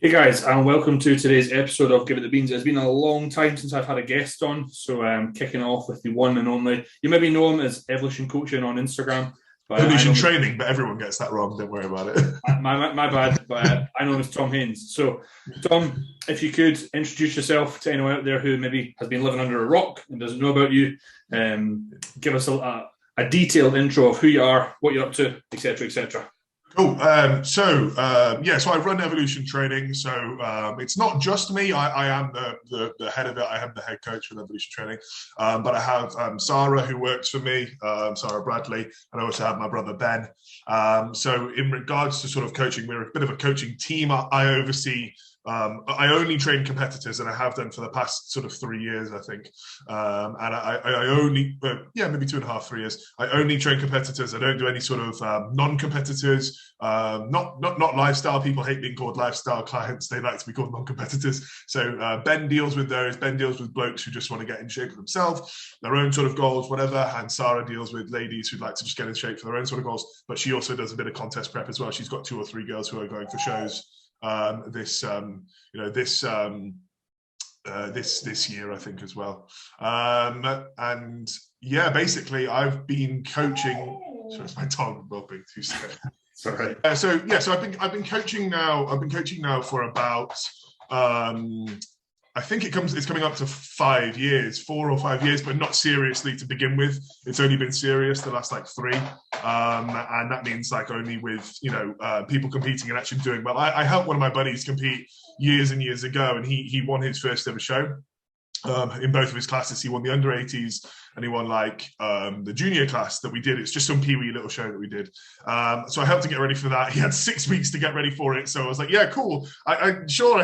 Hey guys, and welcome to today's episode of Give It the Beans. It's been a long time since I've had a guest on, so I'm kicking off with the one and only. You maybe know him as Evolution Coaching on Instagram, but I know Evolution him as training, but everyone gets that wrong. Don't worry about it. my bad, but I know him as Tom Haynes. So, Tom, if you could introduce yourself to anyone out there who maybe has been living under a rock and doesn't know about you, give us a detailed intro of who you are, what you're up to, etc., etc. Cool. So I run Evolution Training. So it's not just me. I am the head of it. I am the head coach for Evolution Training. But I have Sarah, who works for me, Sarah Bradley, and I also have my brother Ben. So in regards to sort of coaching, we're a bit of a coaching team. I oversee. I only train competitors, and I have done for the past sort of 3 years, I think. And I only, maybe 2.5, 3 years. I only train competitors. I don't do any sort of non-competitors. Not lifestyle. People hate being called lifestyle clients. They like to be called non-competitors. So Ben deals with those. Ben deals with blokes who just want to get in shape for themselves, their own sort of goals, whatever. And Sarah deals with ladies who'd like to just get in shape for their own sort of goals. But she also does a bit of contest prep as well. She's got 2 or 3 girls who are going for shows. This year, I think, as well. And yeah, basically, I've been coaching. Sorry, it's my tongue bobbing. Too sorry. Sorry. So I've been coaching now. I've been coaching now for about. I think it's coming up to 5 years, 4 or 5 years, but not seriously to begin with. It's only been serious the last 3. And that means only with, people competing and actually doing well. I helped one of my buddies compete years and years ago, and he won his first ever show. In both of his classes, he won the under 80s and he won the junior class that we did. It's just some peewee little show that we did. So I helped him get ready for that. He had 6 weeks to get ready for it. So I was like, yeah, cool. I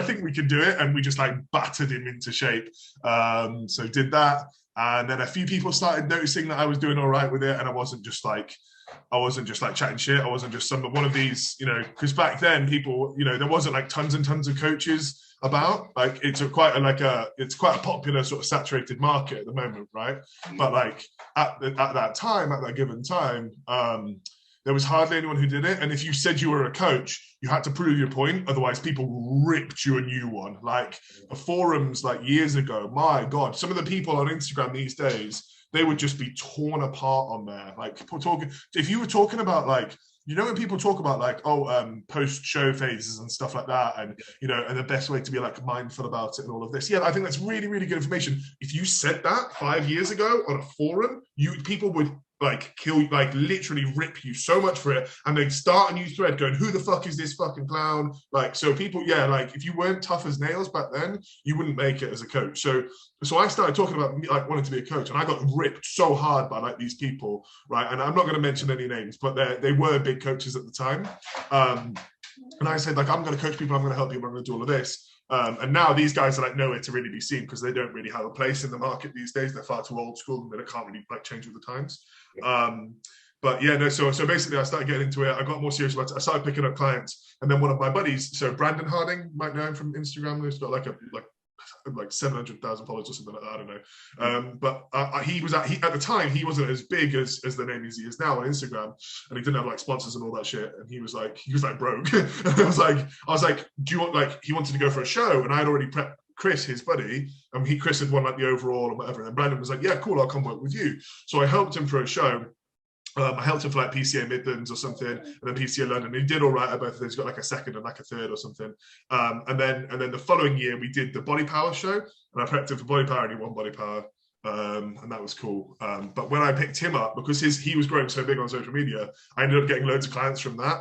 think we can do it. And we just battered him into shape. So did that. And then a few people started noticing that I was doing all right with it. And I wasn't just chatting shit. I wasn't just one of these, because back then people, there wasn't tons and tons of coaches about. It's quite a popular sort of saturated market at the moment, right? But at that given time, there was hardly anyone who did it. And if you said you were a coach, you had to prove your point. Otherwise, people ripped you a new one. The forums years ago, my God, some of the people on Instagram these days, they would just be torn apart on there. People talking, if you were talking about when people talk about post-show phases and stuff like that, and and the best way to be mindful about it and all of this. Yeah, I think that's really, really good information. If you said that 5 years ago on a forum, people would kill, literally rip you so much for it, and they'd start a new thread going, who the fuck is this fucking clown? So people, if you weren't tough as nails back then, you wouldn't make it as a coach. So I started talking about wanting to be a coach, and I got ripped so hard by these people, right? And I'm not going to mention any names, but they were big coaches at the time. And I said, I'm going to coach people, I'm going to help you, I'm going to do all of this. And now these guys are nowhere to really be seen because they don't really have a place in the market these days. They're far too old school and they can't really change with the times. But yeah, no. So basically, I started getting into it. I got more serious about it. I started picking up clients, and then one of my buddies, so Brandon Harding, you might know him from Instagram. He's got 700,000 followers or something like that. I don't know. But he was at the time he wasn't as big as the name as he is now on Instagram, and he didn't have sponsors and all that shit. And he was broke. And I was like, do you want he wanted to go for a show, and I had already prepped Chris, his buddy, and Chris had won the overall and whatever. And Brandon was like, yeah, cool, I'll come work with you. So I helped him for a show. I helped him for PCA Midlands or something, and then PCA London. He did all right at both of those. He got a second and a third or something. And then the following year we did the Body Power show, and I prepped him for Body Power, and he won Body Power. And that was cool. But when I picked him up, because he was growing so big on social media, I ended up getting loads of clients from that.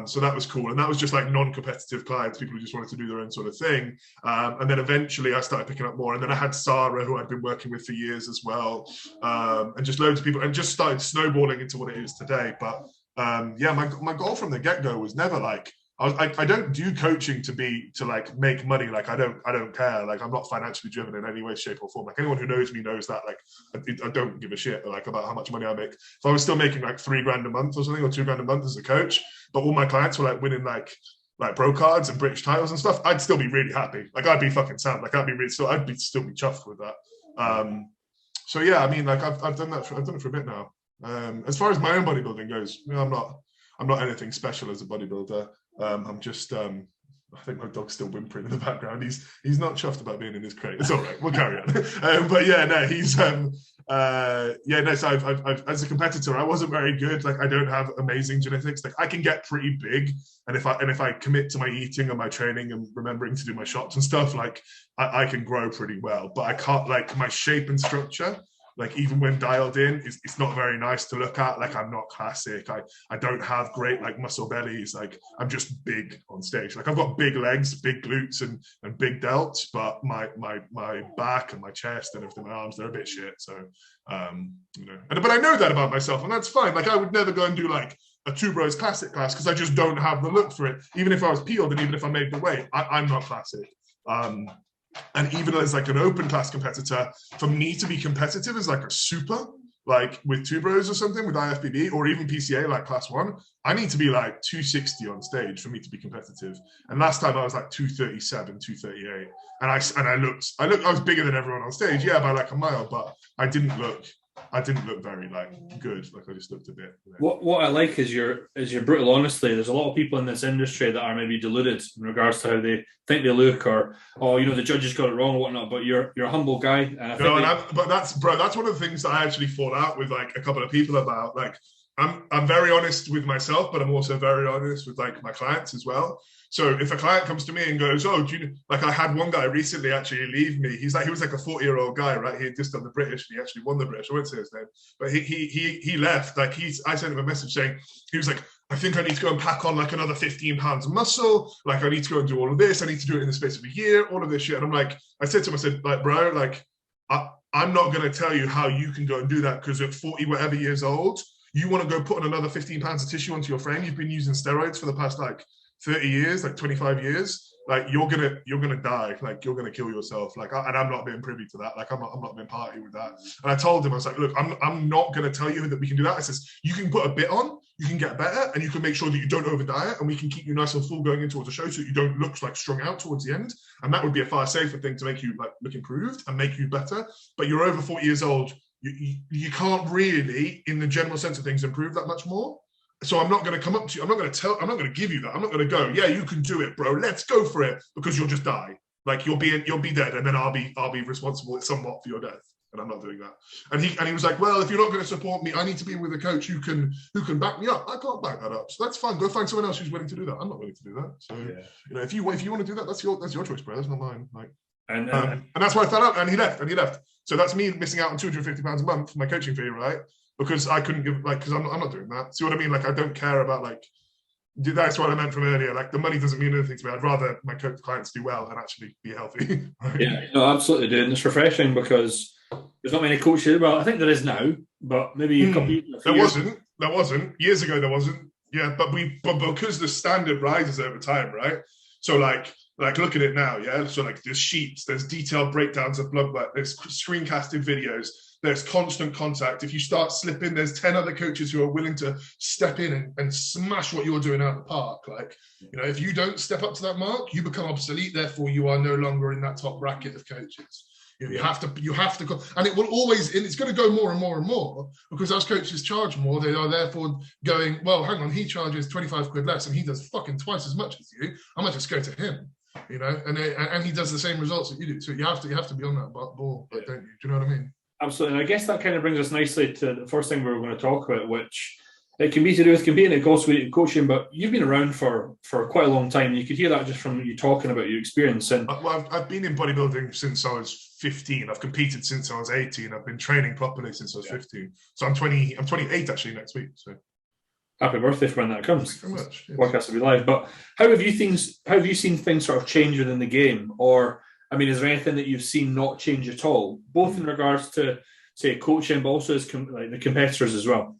So that was cool. And that was just non-competitive clients, people who just wanted to do their own sort of thing. And then eventually I started picking up more. And then I had Sarah, who I'd been working with for years as well. And just loads of people, and just started snowballing into what it is today. But my goal from the get-go was never I don't do coaching to make money. I don't care. I'm not financially driven in any way, shape, or form. Anyone who knows me knows that. I don't give a shit about how much money I make. If I was still making $3,000 a month or something, or $2,000 a month as a coach, but all my clients were winning pro cards and British titles and stuff, I'd still be really happy. I'd be fucking sound. I'd still be chuffed with that. So yeah, I mean, I've done that. I've done it for a bit now. As far as my own bodybuilding goes, I'm not anything special as a bodybuilder. I'm just I think my dog's still whimpering in the background. He's not chuffed about being in this crate. It's all right. We'll carry on. But yeah, no, he's So I've as a competitor, I wasn't very good. Like, I don't have amazing genetics. Like, I can get pretty big, and if I commit to my eating and my training and remembering to do my shots and stuff, like I can grow pretty well. But I can't, like, my shape and structure, like, even when dialed in, it's not very nice to look at. Like, I'm not classic. I don't have great, like, muscle bellies. Like, I'm just big on stage. Like, I've got big legs, big glutes, and big delts, but my back and my chest and everything, my arms, they're a bit shit. So, but I know that about myself, and that's fine. Like, I would never go and do, like, a Two Bros Classic class because I just don't have the look for it. Even if I was peeled and even if I made the weight, I'm not classic. And even as, like, an open class competitor, for me to be competitive as, like, a super, like with Two Bros or something, with IFBB or even PCA, like class 1, I need to be like 260 on stage for me to be competitive. And last time I was like 237, 238. And I was bigger than everyone on stage, yeah, by like a mile, but I didn't look very, like, good. Like, I just looked a bit. What I like is your brutal honesty. There's a lot of people in this industry that are maybe deluded in regards to how they think they look, or the judges got it wrong or whatnot. But you're a humble guy, and that's one of the things that I actually fall out with, like, a couple of people about. Like, I'm very honest with myself, but I'm also very honest with, like, my clients as well. So if a client comes to me and goes, "Oh, do you," like, I had one guy recently actually leave me. He was like a 40-year-old guy, right? He had just done the British, and he actually won the British. I won't say his name, but he left. Like, I sent him a message saying, he was like, "I think I need to go and pack on, like, another 15 pounds of muscle. Like, I need to go and do all of this. I need to do it in the space of a year, all of this shit." And I'm like, I said to him, I said, like, "Bro, like, I'm not going to tell you how you can go and do that, because at 40 whatever years old, you want to go put on another 15 pounds of tissue onto your frame. You've been using steroids for the past, like, 30 years, like 25 years, like, you're gonna die, like, you're gonna kill yourself." Like, and I'm not being privy to that. Like, I'm not being party with that. And I told him, I was like, "Look, I'm not gonna tell you that we can do that." I says, "You can put a bit on, you can get better, and you can make sure that you don't over diet, and we can keep you nice and full going into towards the show, so that you don't look, like, strung out towards the end. And that would be a far safer thing to make you, like, look improved and make you better. But you're over 40 years old. You can't really, in the general sense of things, improve that much more. So I'm not going to come up to you. I'm not going to give you that. I'm not going to go, 'Yeah, you can do it, bro. Let's go for it,' because you'll just die. Like, you'll be dead, and then I'll be responsible somewhat for your death." And I'm not doing that. And he was like, "Well, if you're not going to support me, I need to be with a coach who can back me up." I can't back that up. So that's fine. Go find someone else who's willing to do that. I'm not willing to do that. So, if you want to do that, that's your choice, bro. That's not mine. Like, and that's why I fell out, and he left. So that's me missing out on £250 a month for my coaching fee, right? Because I couldn't give, like, because I'm not doing that. See what I mean? Like, I don't care about, like, that's what I meant from earlier. Like, the money doesn't mean anything to me. I'd rather my clients do well and actually be healthy. Right? Yeah, no, absolutely, dude. And it's refreshing because there's not many coaches. Well, I think there is now, but maybe a couple. There wasn't years ago. There wasn't. Yeah, but because the standard rises over time, right? So like look at it now, yeah. So, like, there's sheets, there's detailed breakdowns of blood work, there's screencasted videos, there's constant contact. If you start slipping, there's 10 other coaches who are willing to step in and smash what you're doing out of the park. Like, if you don't step up to that mark, you become obsolete. Therefore, you are no longer in that top bracket of coaches. You have to go, and it will always, and it's going to go more and more and more, because as coaches charge more, they are therefore going, "Well, hang on, he charges 25 quid less and he does fucking twice as much as you. I might just go to him." And he does the same results that you do. So you have to be on that ball, don't you? Do you know what I mean? Absolutely. And I guess that kind of brings us nicely to the first thing we were going to talk about, which it can be to do with competing and also coaching, but you've been around for quite a long time. You could hear that just from you talking about your experience. And I've been in bodybuilding since I was 15. I've competed since I was 18. I've been training properly since I was 15. So I'm 28 actually next week. So happy birthday for when that comes. Thank you very much. Yes. Podcast will be live. But how have you seen things sort of change within the game? Or, I mean, is there anything that you've seen not change at all, both in regards to, say, coaching, but also as the competitors as well?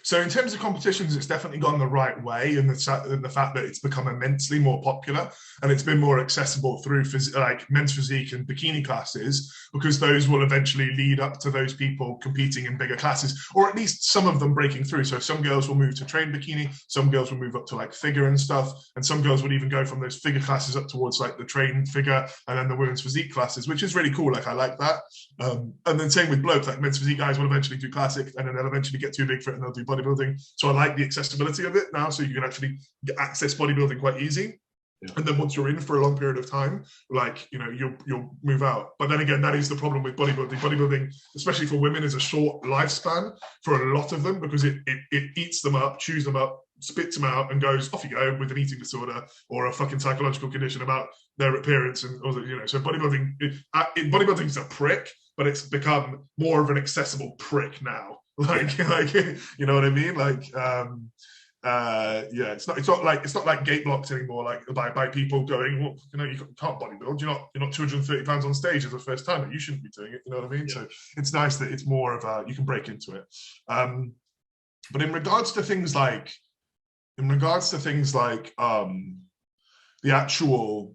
So in terms of competitions, it's definitely gone the right way in the fact that it's become immensely more popular and it's been more accessible through like men's physique and bikini classes, because those will eventually lead up to those people competing in bigger classes, or at least some of them breaking through. So some girls will move to train bikini, some girls will move up to like figure and stuff, and some girls would even go from those figure classes up towards like the trained figure and then the women's physique classes, which is really cool. Like, I like that. And then same with blokes, like men's physique guys will eventually do classic and then they'll eventually get too big for it and they'll do bodybuilding. So I like the accessibility of it now, so you can actually access bodybuilding quite easy. And then once you're in for a long period of time, like, you know, you'll move out. But then again, that is the problem with bodybuilding. Bodybuilding, especially for women, is a short lifespan for a lot of them, because it eats them up, chews them up, spits them out, and goes off you go with an eating disorder or a fucking psychological condition about their appearance. And, you know, so bodybuilding is a prick, but it's become more of an accessible prick now. Like, you know what I mean? Like, it's not like gate blocks anymore, like by people going, well, you know, you can't bodybuild, you're not 230 pounds on stage as a first timer, you shouldn't be doing it, you know what I mean? So it's nice that it's more of a, you can break into it. But in regards to things like the actual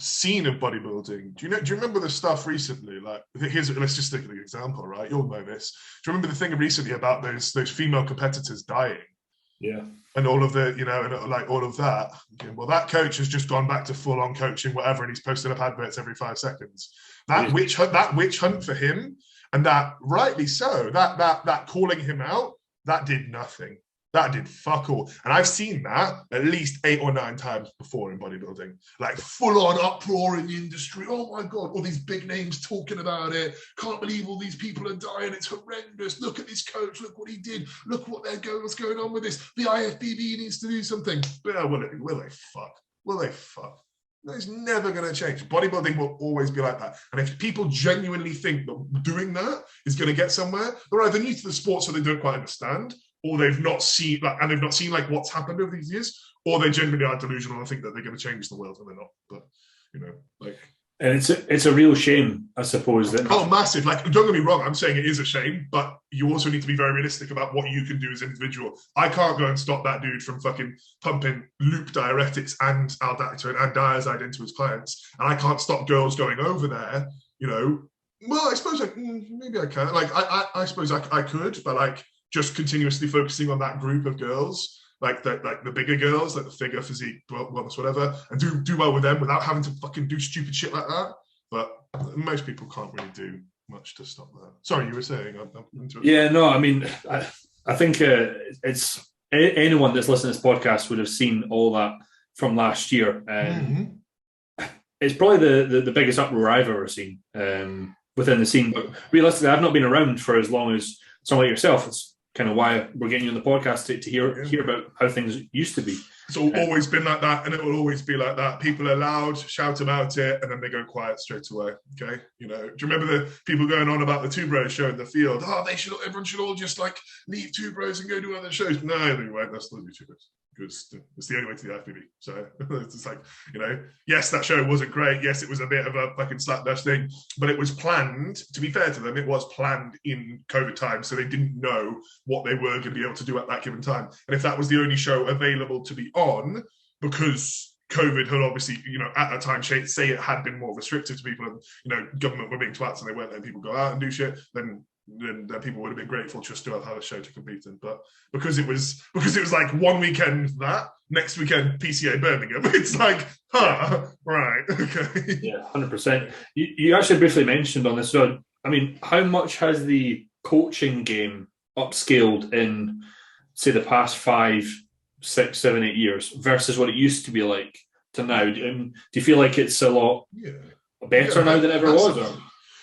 scene of bodybuilding, do you remember the stuff recently? Like, let's just take an example, right? You'll know this. Do you remember the thing recently about those female competitors dying? Yeah. And all of the, you know, and like all of that. Okay, well, that coach has just gone back to full-on coaching, whatever, and he's posting up adverts every 5 seconds. That witch hunt for him, and that rightly so, that calling him out, that did nothing. That did fuck all. And I've seen that at least 8 or 9 times before in bodybuilding. Like, full-on uproar in the industry. Oh my God, all these big names talking about it. Can't believe all these people are dying. It's horrendous. Look at this coach. Look what he did. Look what's going on with this. The IFBB needs to do something. But will they fuck? Will they fuck? No, it's never going to change. Bodybuilding will always be like that. And if people genuinely think that doing that is going to get somewhere, they're either new to the sport so they don't quite understand, or they've not seen like what's happened over these years, or they genuinely are delusional and think that they're going to change the world, and they're not. But, you know, like, and it's a real shame, I suppose. That massive. Like, don't get me wrong, I'm saying it is a shame, but you also need to be very realistic about what you can do as an individual. I can't go and stop that dude from fucking pumping loop diuretics and aldactone and diazide into his clients, and I can't stop girls going over there. You know, well, I suppose maybe I can. Like, I suppose I could, but like, just continuously focusing on that group of girls, like the bigger girls, like the figure, physique, wellness, whatever, and do well with them without having to fucking do stupid shit like that. But most people can't really do much to stop that. Sorry, you were saying. I'm into it. Yeah, no, I mean, I think it's anyone that's listening to this podcast would have seen all that from last year. It's probably the biggest uproar I've ever seen within the scene. But realistically, I've not been around for as long as someone like yourself. It's kind of why we're getting you on the podcast to hear about how things used to be. It's always been like that, and it will always be like that. People are loud, shout about it, and then they go quiet straight away. Okay, you know. Do you remember the people going on about the Two Bros show in the field? Oh, everyone should all just like leave Two Bros and go do other shows. No, they won't. That's not Two Bros. Because it's the only way to the IFBB. So it's just like, you know, yes, that show wasn't great. Yes, it was a bit of a fucking slapdash thing, but it was planned. To be fair to them, it was planned in COVID time, so they didn't know what they were going to be able to do at that given time. And if that was the only show available to be on, because COVID had obviously, you know, at that time, say it had been more restrictive to people, and, you know, government were being twats and they weren't letting people go out and do shit, then people would have been grateful just to have had a show to compete in. But because it was like one weekend that, next weekend PCA Birmingham, it's like, right, okay. Yeah, 100%. You actually briefly mentioned on this, so I mean, how much has the coaching game upscaled in, say, the past 5, 6, 7, 8 years versus what it used to be like to now? Do you feel like it's a lot better now than ever was? Or?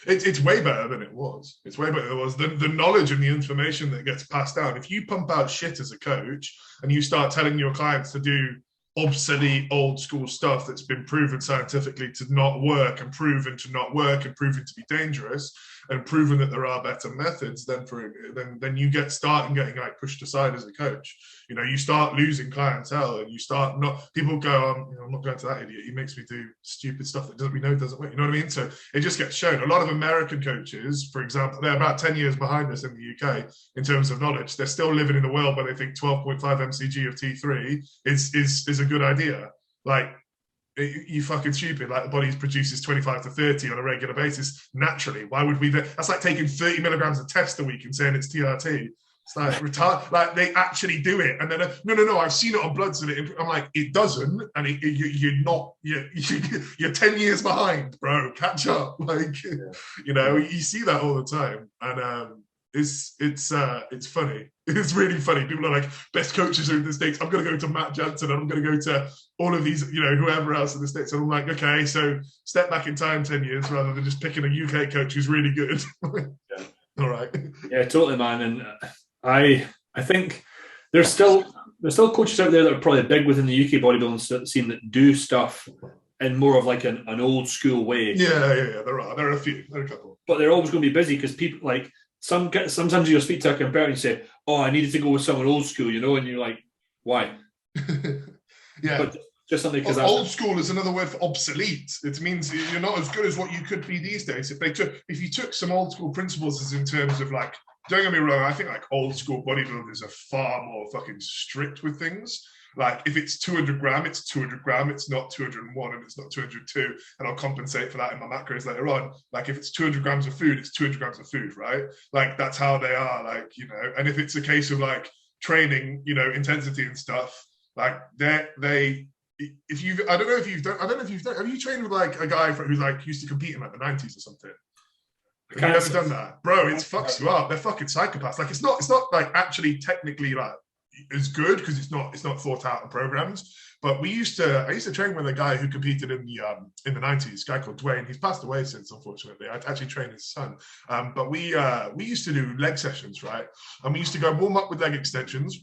It's way better than it was. It's way better than it was. The knowledge and the information that gets passed down. If you pump out shit as a coach and you start telling your clients to do obsolete old school stuff that's been proven scientifically to not work and proven to not work and proven to be dangerous and proven that there are better methods, then you getting like pushed aside as a coach. You know, you start losing clientele and you start people go, I'm not going to that idiot. He makes me do stupid stuff that we know doesn't work. You know what I mean? So it just gets shown. A lot of American coaches, for example, they're about 10 years behind us in the UK in terms of knowledge. They're still living in a world where they think 12.5 mcg of T3 is a good idea. Like, you fucking stupid. Like, the body produces 25 to 30 on a regular basis naturally. Why would we? That's like taking 30 milligrams of test a week and saying it's TRT. It's like like they actually do it, and then no, I've seen it on bloods and I'm like, it doesn't, and you're 10 years behind, bro. Catch up, like you know, you see that all the time, and it's funny. It's really funny. People are like, best coaches are in the States. I'm going to go to Matt Jansen and I'm going to go to all of these, whoever else in the States. And I'm like, okay, so step back in time 10 years rather than just picking a UK coach who's really good. Yeah. All right. Yeah, totally, man. And I think there's still coaches out there that are probably big within the UK bodybuilding scene that do stuff in more of like an old school way. Yeah. There are a few. There are a couple. But they're always going to be busy because people like sometimes you'll speak to a competitor and say, "Oh, I needed to go with someone old school," and you're like, "Why?" Yeah. But just something because old school is another word for obsolete. It means you're not as good as what you could be these days. If you took some old school principles as in terms of like, don't get me wrong, I think like old school bodybuilders are far more fucking strict with things. Like if it's 200 gram, it's 200 gram. It's not 201 and it's not 202. And I'll compensate for that in my macros later on. Like if it's 200 grams of food, it's 200 grams of food, right? Like that's how they are. Like, and if it's a case of like training, intensity and stuff, like have you trained with like a guy who's like used to compete in like the 90s or something? Have you ever done that? Bro, it fucks you up. They're fucking psychopaths. Like it's not like actually technically like is good because it's not thought out and programmed. But I used to train with a guy who competed in the 90s, a guy called Dwayne. He's passed away since, unfortunately. I actually trained his son. But we used to do leg sessions, right? And we used to go warm up with leg extensions.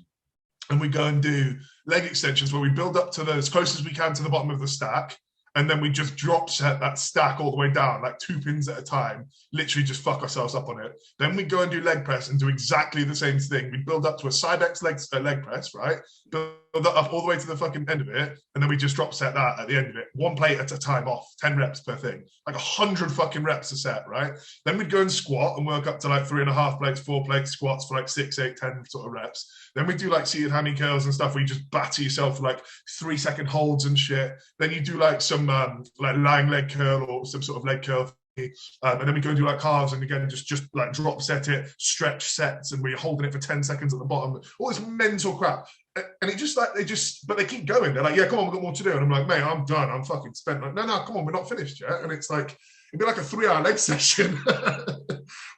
And we go and do leg extensions where we build up to as close as we can to the bottom of the stack. And then we just drop set that stack all the way down, like 2 pins at a time, literally just fuck ourselves up on it. Then we go and do leg press and do exactly the same thing. We build up to a side X leg press, right? Build that up all the way to the fucking end of it. And then we just drop set that at the end of it. 1 plate at a time off, 10 reps per thing. Like 100 fucking reps a set, right? Then we'd go and squat and work up to like 3.5 plates, 4 plates, squats for like 6, 8, 10 sort of reps. Then we do like seated hammy curls and stuff where you just batter yourself for like 3-second holds and shit. Then you do like some like lying leg curl or some sort of leg curl. And then we go and do like calves and again just like drop set it, stretch sets, and we're holding it for 10 seconds at the bottom. All this mental crap. And it just like but they keep going. They're like, yeah, come on, we've got more to do. And I'm like, mate, I'm done. I'm fucking spent. Like, no, come on, we're not finished yet. And it's like, it'd be like a 3-hour leg session.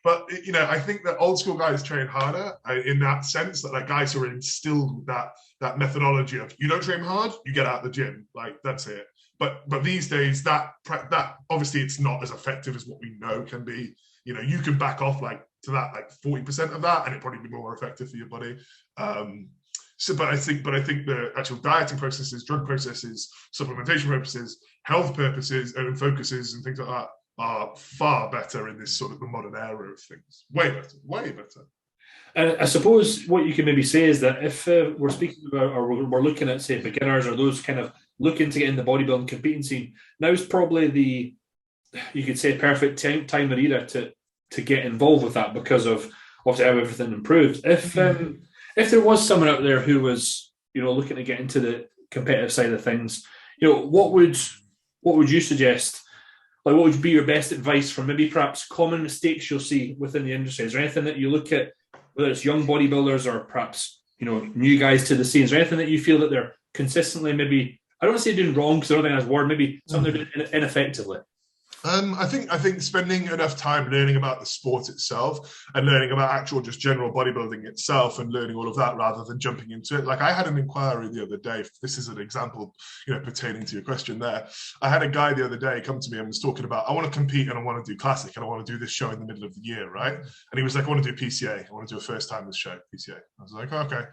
But I think that old school guys train harder in that sense, that like guys who are instilled with that methodology of you don't train hard, you get out of the gym. Like that's it. But these days that obviously it's not as effective as what we know can be. You can back off like to that like 40% of that, and it'd probably be more effective for your body. But I think the actual dieting processes, drug processes, supplementation purposes, health purposes, and focuses and things like that are far better in this sort of the modern era of things. Way better. And I suppose what you can maybe say is that if we're speaking about, or we're looking at, say, beginners or those kind of looking to get in the bodybuilding competing scene, now is probably you could say, perfect time or era to get involved with that because of obviously how everything improved. If there was someone out there who was, looking to get into the competitive side of things, what would you suggest? Like, what would be your best advice for maybe perhaps common mistakes you'll see within the industry? Is there anything that you look at, whether it's young bodybuilders or perhaps, new guys to the scene? Is there anything that you feel that they're consistently maybe, I don't want to say doing wrong because I don't think that's a word, maybe something they're doing ineffectively? I think spending enough time learning about the sport itself and learning about actual just general bodybuilding itself and learning all of that rather than jumping into it. Like I had an inquiry the other day. This is an example, pertaining to your question there. I had a guy the other day come to me and was talking about, I want to compete and I want to do classic and I want to do this show in the middle of the year, right? And he was like, I want to do PCA. I want to do a first timers show, PCA. I was like, oh, okay.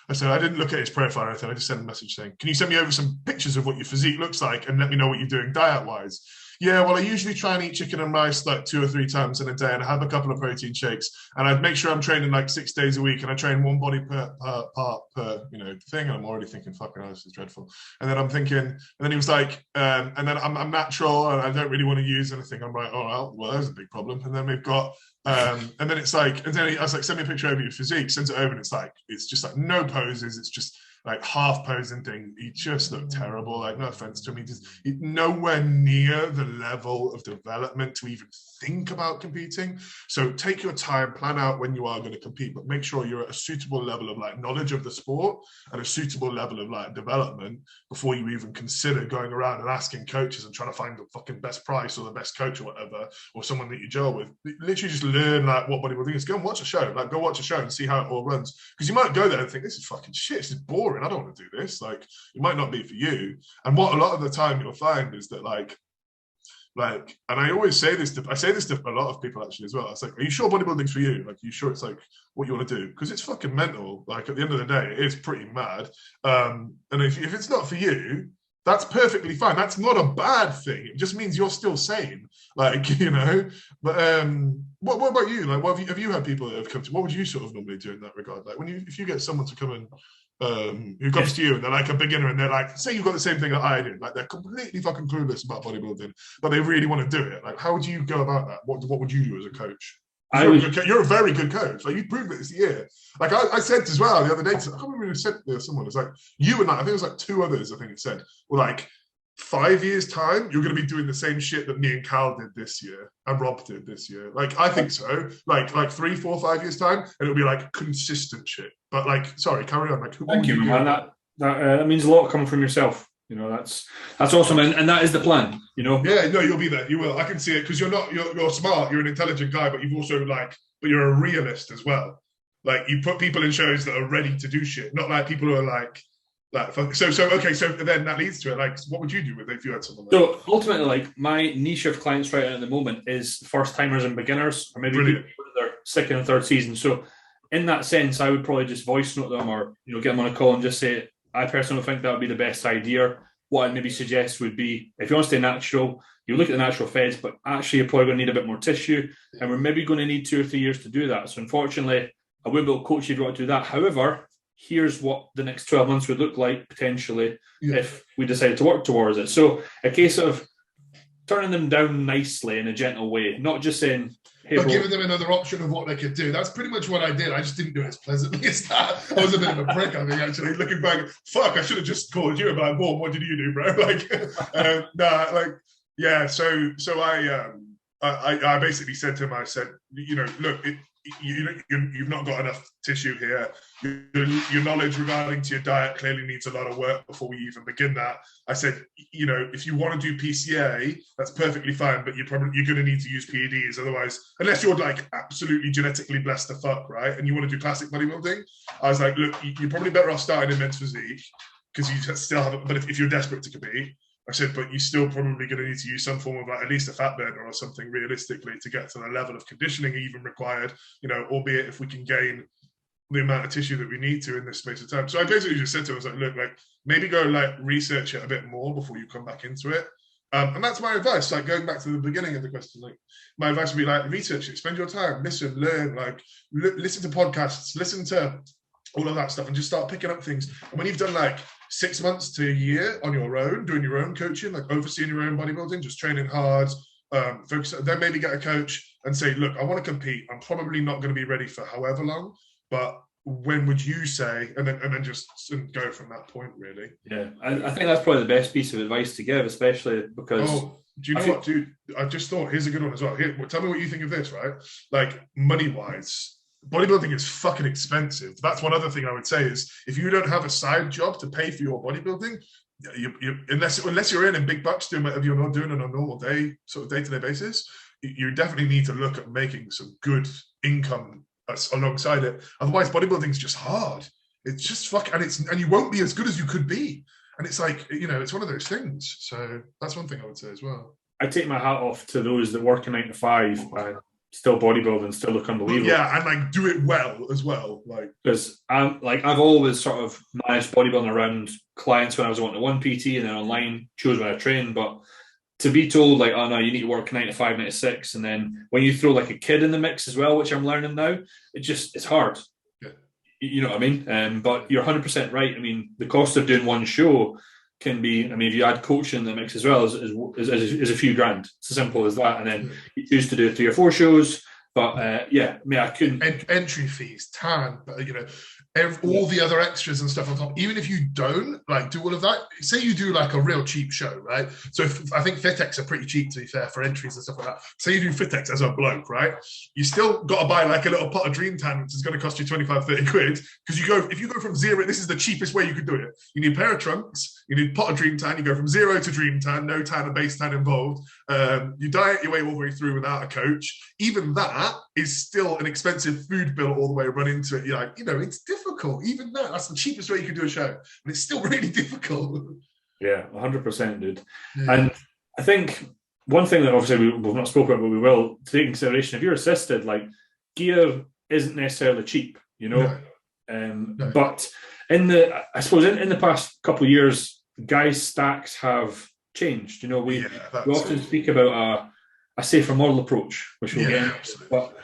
I said, I didn't look at his profile or anything. I just sent a message saying, can you send me over some pictures of what your physique looks like and let me know what you're doing diet-wise? Yeah, well, I usually try and eat chicken and rice like 2 or 3 times in a day, and I have a couple of protein shakes, and I make sure I'm training like 6 days a week, and I train one body part per thing. And I'm already thinking, fucking hell, this is dreadful. And then I'm thinking, and then he was like, and then I'm natural, and I don't really want to use anything. I'm like, oh, well, there's a big problem. And then we've got, and then it's like, and then I was like, send me a picture over your physique, sends it over, and it's just like no poses. It's just like half posing thing, he just looked terrible. Like, no offense to him, he's nowhere near the level of development to even think about competing. So take your time, plan out when you are going to compete, but make sure you're at a suitable level of like knowledge of the sport and a suitable level of like development before you even consider going around and asking coaches and trying to find the fucking best price or the best coach or whatever, or someone that you gel with. Literally just learn like what bodybuilding is. Go and watch a show. Like, go watch a show and see how it all runs. Because you might go there and think, this is fucking shit, this is boring, I don't want to do this. Like, it might not be for you. And what a lot of the time you'll find is that like, and I always say this to a lot of people actually as well. It's like, are you sure bodybuilding's for you? Like, are you sure it's like what you want to do? Because it's fucking mental. Like, at the end of the day, it is pretty mad. And if it's not for you, that's perfectly fine. That's not a bad thing. It just means you're still sane. Like, you know. But what about you? Like, what have you had people that have come to? What would you sort of normally do in that regard? Like, if you get someone to come and who comes to you and they're like a beginner and they're like, say you've got the same thing that I did, like they're completely fucking clueless about bodybuilding, but they really want to do it. Like, how would you go about that? What would you do as a coach? You're a very good coach. Like, you proved it this year. Like I said as well the other day, I can't remember who said to someone. It's like you and I think it was like two others. I think it said, well, like 5 years time, you're going to be doing the same shit that me and Cal did this year and Rob did this year. Like, I think so. Like 3, 4, 5 years time, and it'll be like consistent shit. But like, sorry, carry on. Like, thank you, man. That means a lot coming from yourself. You know, that's awesome, and that is the plan. You know. Yeah, no, you'll be there. You will. I can see it because you're smart. You're an intelligent guy, but you've also but you're a realist as well. Like, you put people in shows that are ready to do shit, not like people who are like. So then that leads to it. Like, what would you do with it if you had someone? So ultimately, like, my niche of clients right at the moment is first timers and beginners, or maybe their second and third season. So in that sense, I would probably just voice note them, or get them on a call and just say, I personally think that would be the best idea. What I'd maybe suggest would be, if you want to stay natural, you look at the natural feds, but actually you're probably going to need a bit more tissue, and we're maybe going to need 2 or 3 years to do that. So unfortunately, I wouldn't be able to coach you if you want to do that. However, here's what the next 12 months would look like potentially if we decided to work towards it. So a case of turning them down nicely in a gentle way, not just saying, hey, but giving them another option of what they could do. That's pretty much what I did. I just didn't do it as pleasantly as that. I was a bit of a prick, I think, actually. Looking back, fuck, I should have just called you about, well, what did you do, bro? I basically said to him, I said, look, you've not got enough tissue here. Your knowledge regarding to your diet clearly needs a lot of work before we even begin that. I said, if you want to do PCA, that's perfectly fine, but you're going to need to use PEDs. Otherwise, unless you're like absolutely genetically blessed to fuck, right? And you want to do classic bodybuilding, I was like, look, you're probably better off starting in men's physique because you still have, but if you're desperate to compete, I said, but you're still probably going to need to use some form of like at least a fat burner or something realistically to get to the level of conditioning even required, albeit if we can gain the amount of tissue that we need to in this space of time. So I basically just said to him, I was like, look, like maybe go like research it a bit more before you come back into it. And that's my advice. Like, going back to the beginning of the question, like my advice would be like, research it, spend your time, listen, learn, like listen to podcasts, listen to all of that stuff, and just start picking up things. And when you've done like 6 months to a year on your own, doing your own coaching, like overseeing your own bodybuilding, just training hard, focus, then maybe get a coach and say, look, I want to compete. I'm probably not going to be ready for however long, but when would you say, and then just go from that point, really. Yeah, I think that's probably the best piece of advice to give, especially because... Oh, do you know what, dude? I just thought, here's a good one as well. Here, tell me what you think of this, right? Like, money-wise, bodybuilding is fucking expensive. That's one other thing I would say is, if you don't have a side job to pay for your bodybuilding, unless you're earning big bucks doing whatever you're not doing on a normal day, sort of day-to-day basis, you definitely need to look at making some good income alongside it. Otherwise, bodybuilding is just hard. It's just and you won't be as good as you could be. And it's like, it's one of those things. So that's one thing I would say as well. I take my hat off to those that work a 9 to 5 and still bodybuilding, still look unbelievable. Yeah, and like do it well as well. Like, because I've always sort of managed bodybuilding around clients when I was on one PT, and then online chose when I train. But to be told like, oh no, you need to work 9 to 5, 9 to 6, and then when you throw like a kid in the mix as well, which I'm learning now, it's hard. Yeah. You know what I mean? But you're 100% right. I mean, the cost of doing one show can be, if you add coaching in the mix as well, is a few grand. It's as simple as that. And then you choose to do 3 or 4 shows. But I couldn't. Entry fees, but all the other extras and stuff on top, even if you don't like do all of that, say you do like a real cheap show, right? So I think Fitex are pretty cheap, to be fair, for entries and stuff like that. Say you do Fitex as a bloke, right? You still got to buy like a little pot of Dream Tan, which is going to cost you 25, 30 quid. Because if you go from zero, this is the cheapest way you could do it. You need a pair of trunks, you need a pot of Dream Tan, you go from zero to Dream Tan, no tan and base tan involved. You diet your way all the way through without a coach. Even that is still an expensive food bill all the way run into it. You're like, it's difficult. Even that's the cheapest way you can do a show, and it's still really difficult. Yeah, 100%, dude. Yeah. And I think one thing that obviously we've not spoken about, but we will take into consideration, if you're assisted, like, gear isn't necessarily cheap, No. But I suppose in the past couple of years, guys' stacks have changed. We often speak about a safer model approach, which we'll get into, but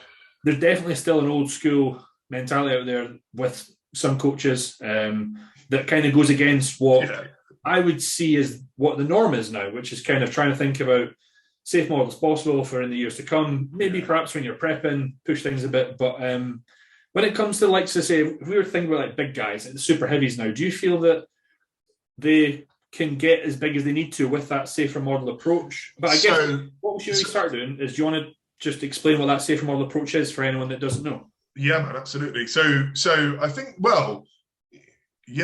there's definitely still an old school mentality out there with some coaches that kind of goes against what I would see as what the norm is now, which is kind of trying to think about safe models possible for in the years to come. Maybe perhaps when you're prepping, push things a bit. But when it comes to, like, to say, if we were thinking about like big guys, like the super heavies now, do you feel that they can get as big as they need to with that safer model approach? But I guess what we should really start doing is, do you want to just explain what that safer model approach is for anyone that doesn't know? Yeah, man, absolutely. So I think,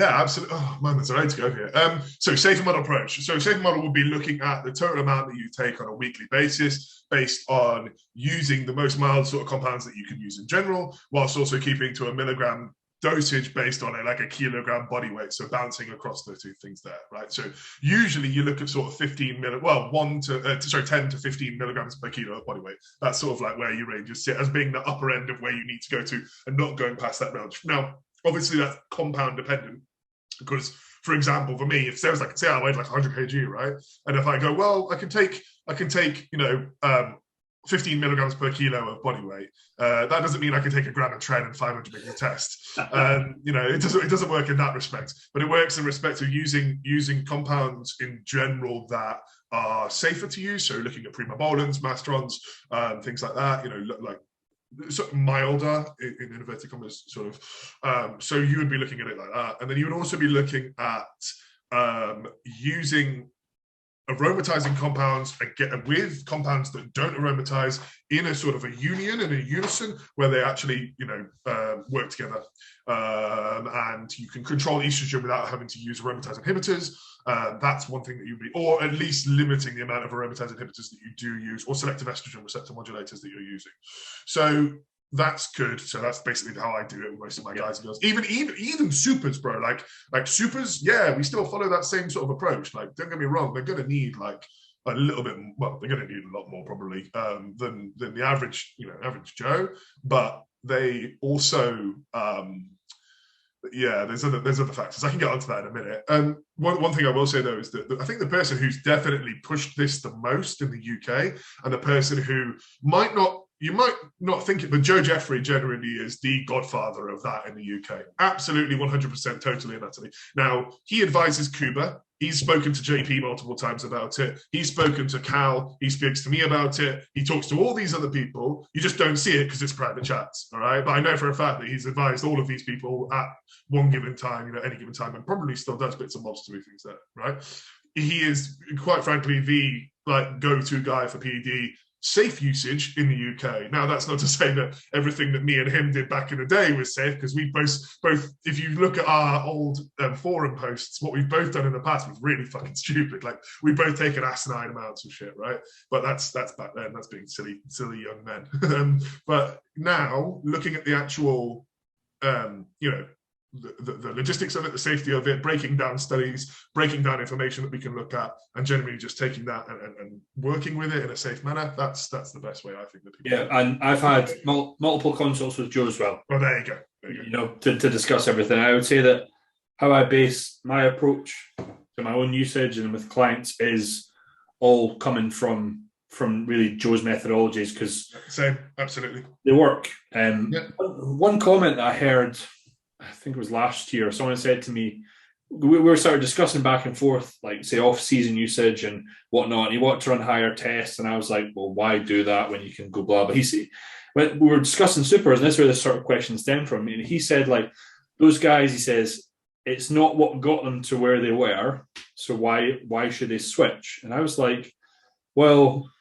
absolutely. Oh man, there's a load to go here. So safer model approach. So safer model would be looking at the total amount that you take on a weekly basis, based on using the most mild sort of compounds that you can use in general, whilst also keeping to a milligram dosage based on a kilogram body weight, so bouncing across the two things there, right? So usually you look at sort of 10 to 15 milligrams per kilo of body weight. That's sort of like where your ranges sit as being the upper end of where you need to go to, and not going past that range. Now, obviously that's compound dependent, because, for example, for me, if there's say I weighed 100 kg, right? And if I go, well, I can take 15 milligrams per kilo of body weight. That doesn't mean I can take a gram of tren and 500 meters test. It doesn't work in that respect, but it works in respect of using compounds in general that are safer to use. So looking at primobolans, mastrons, things like that. Like sort of milder in inverted commas, sort of. So you would be looking at it like that, and then you would also be looking at using aromatizing compounds with compounds that don't aromatize in a sort of a union and a unison, where they actually work together, and you can control estrogen without having to use aromatase inhibitors. That's one thing that you'd be, or at least limiting the amount of aromatase inhibitors that you do use, or selective estrogen receptor modulators that you're using. So that's good. So that's basically how I do it with most of my guys and girls. Even supers, bro. Like supers, we still follow that same sort of approach. Like, don't get me wrong, they're gonna need a little bit. Well, they're gonna need a lot more probably than the average Joe. But they also there's other factors. I can get onto that in a minute. One thing I will say though is that I think the person who's definitely pushed this the most in the UK, and the person who you might not think it, but Joe Jeffrey generally is the godfather of that in the UK. Absolutely, 100%, totally and utterly. Now, he advises Kuba. He's spoken to JP multiple times about it. He's spoken to Cal. He speaks to me about it. He talks to all these other people. You just don't see it because it's private chats, all right? But I know for a fact that he's advised all of these people at one given time, any given time, and probably still does bits and bobs to do things there, right? He is, quite frankly, the go-to guy for PED safe usage in the UK. Now, that's not to say that everything that me and him did back in the day was safe, because we both, if you look at our old forum posts, what we've both done in the past was really fucking stupid. Like, we both taken asinine amounts of shit, right? But that's back then. That's being silly young men. But now, looking at the actual, the logistics of it, the safety of it, breaking down studies, breaking down information that we can look at, and generally just taking that and working with it in a safe manner. That's the best way, I think, that people. Yeah, and I've had multiple consults with Joe as well. Well, there you go. To discuss everything. I would say that how I base my approach to my own usage and with clients is all coming from really Joe's methodologies, because same, absolutely, they work. One comment that I heard, I think it was last year, someone said to me, we were sort of discussing back and forth, like, say, off-season usage and whatnot, and he wanted to run higher tests, and I was like, well, why do that when you can go blah? But when we were discussing supers, and this is where this sort of question stemmed from, and he said, like, those guys, he says, it's not what got them to where they were, so why should they switch? And I was like, well,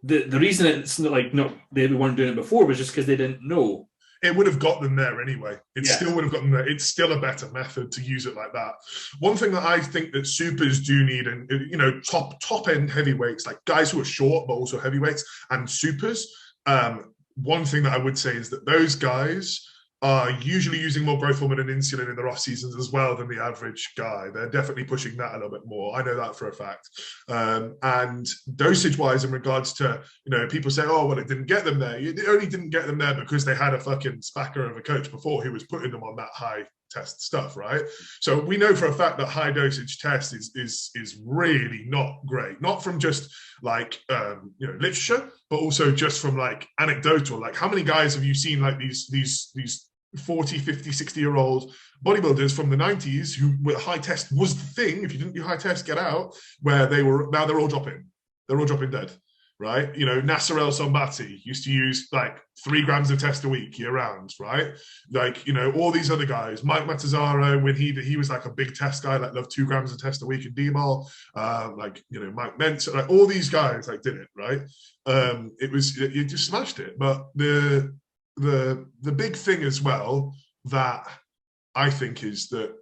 the reason it's not like not they weren't doing it before was just because they didn't know. It would have got them there anyway. It still would have gotten there. It's still a better method to use it like that. One thing that I think that supers do need, and top end heavyweights, like guys who are short but also heavyweights and supers. One thing that I would say is that those guys are usually using more growth hormone and insulin in their off seasons as well than the average guy. They're definitely pushing that a little bit more. I know that for a fact. And dosage wise, in regards to, people say, oh, well, it didn't get them there. It only didn't get them there because they had a fucking spacker of a coach before who was putting them on that high test stuff, right? So we know for a fact that high dosage test is really not great. Not from just like literature, but also just from like anecdotal. Like, how many guys have you seen like these 40, 50, 60-year-old bodybuilders from the 90s who with high test was the thing? If you didn't do high test, get out. Where now they're all dropping. They're all dropping dead. Right, Nasser El Sombati used to use like 3 grams of test a week year round, right? Like, all these other guys, Mike Matazaro, when he was like a big test guy, like loved 2 grams of test a week in D-Mol, Mike Mentz, like all these guys like did it, right? You just smashed it. But the big thing as well that I think is that